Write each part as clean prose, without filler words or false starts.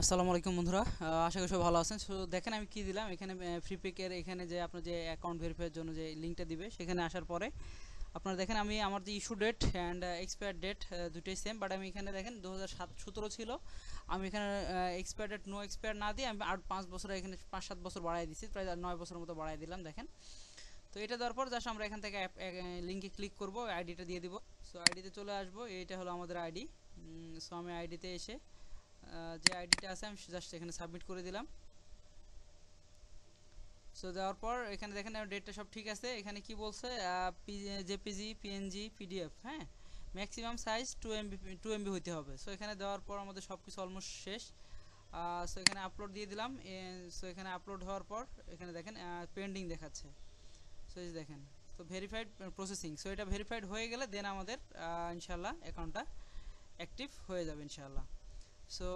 আসসালামু আলাইকুম বন্ধুরা, আশা করি সবাই ভালো আছেন। সো দেখেন আমি কি দিলাম এখানে, ফ্রি পেকের এখানে যে আপনার যে অ্যাকাউন্ট ভেরিফাইয়ের জন্য যে লিঙ্কটা দিবে সেখানে আসার পরে আপনারা দেখেন আমি আমার যে issue date and expire date দুটোই সেম, বাট আমি এখানে দেখেন 2017 ছিল। আমি এখানে এক্সপায়ার ডেট নো এক্সপায়ার না দিয়ে আমি আর 5 বছর, এখানে 5-7 বছর বাড়াই দিচ্ছি, প্রায় 9 বছরের মতো বাড়াই দিলাম। দেখেন, তো এটা দেওয়ার পর জাস্ট আমরা এখান থেকে লিঙ্কে ক্লিক করব, আইডিটা দিয়ে দিব। সো আইডিতে চলে আসবো, এইটা হলো আমাদের আইডি। সো আমি আইডিতে এসে যে আইডিটা আছে আমি জাস্ট এখানে সাবমিট করে দিলাম। সো দেওয়ার পর এখানে দেখেন ডেটটা সব ঠিক আছে। এখানে কি বলছে, জেপিজি, পিএনজি, পিডিএফ, হ্যাঁ, ম্যাক্সিমাম সাইজ 2 MB হইতে হবে। সো এখানে দেওয়ার পর আমাদের সব কিছু অলমোস্ট শেষ। সো এখানে আপলোড দিয়ে দিলাম। সো এখানে আপলোড হওয়ার পর এখানে দেখেন পেন্ডিং দেখাচ্ছে। সো এই যে দেখেন, তো ভেরিফাইড প্রসেসিং। সো এটা ভেরিফাইড হয়ে গেলে দেন আমাদের ইনশাল্লাহ অ্যাকাউন্টটা অ্যাক্টিভ হয়ে যাবে ইনশাল্লাহ। সো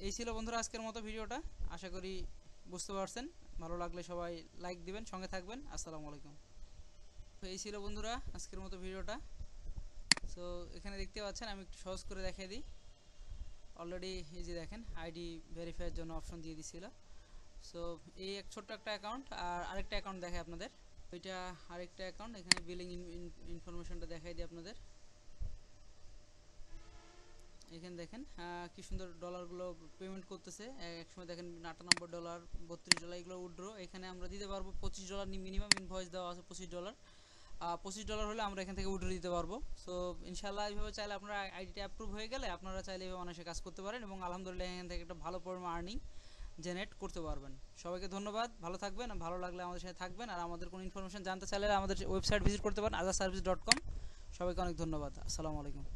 এই ছিল বন্ধুরা আজকের মতো ভিডিওটা, আশা করি বুঝতে পারছেন। ভালো লাগলে সবাই লাইক দিবেন, সঙ্গে থাকবেন। আসসালামু আলাইকুম। তো এই ছিল বন্ধুরা আজকের মতো ভিডিওটা। সো এখানে দেখতে পাচ্ছেন, আমি একটু সহজ করে দেখিয়ে দিই। অলরেডি এই যে দেখেন আইডি ভেরিফাইয়ের জন্য অপশন দিয়ে দিছিল। সো এই এক ছোট্ট একটা অ্যাকাউন্ট, আর আরেকটা অ্যাকাউন্ট দেখায় আপনাদের। ওইটা আরেকটা অ্যাকাউন্ট, এখানে বিলিং ইনফরমেশনটা দেখাই দিই আপনাদের। এখানে দেখেন কি সুন্দর ডলারগুলো পেমেন্ট করতেছে। এক সময় দেখেন $98, $32 এগুলো উইথড্র এখানে আমরা দিতে পারবো। $25 মিনিমাম ইনভয়েস দেওয়া আছে, $25। $25 হলে আমরা এখান থেকে উইথড্র দিতে পারবো। সো ইনশাল্লাহ এইভাবে চাইলে আপনারা আইডিটা অ্যাপ্রুভ হয়ে গেলে আপনারা চাইলে এইভাবে অনায়াসে কাজ করতে পারেন এবং আলহামদুলিল্লাহ এখান থেকে একটা ভালো পরিমাণ আর্নিং জেনারেট করতে পারবেন। সবাইকে ধন্যবাদ, ভালো থাকবেন। ভালো লাগলে আমাদের সাথে থাকবেন, আর আমাদের কোনো ইনফরমেশন জানতে চাইলে আমাদের ওয়েবসাইট ভিজিট করতে পারেন, azharservice.com। সবাইকে অনেক ধন্যবাদ। আসসালামু আলাইকুম।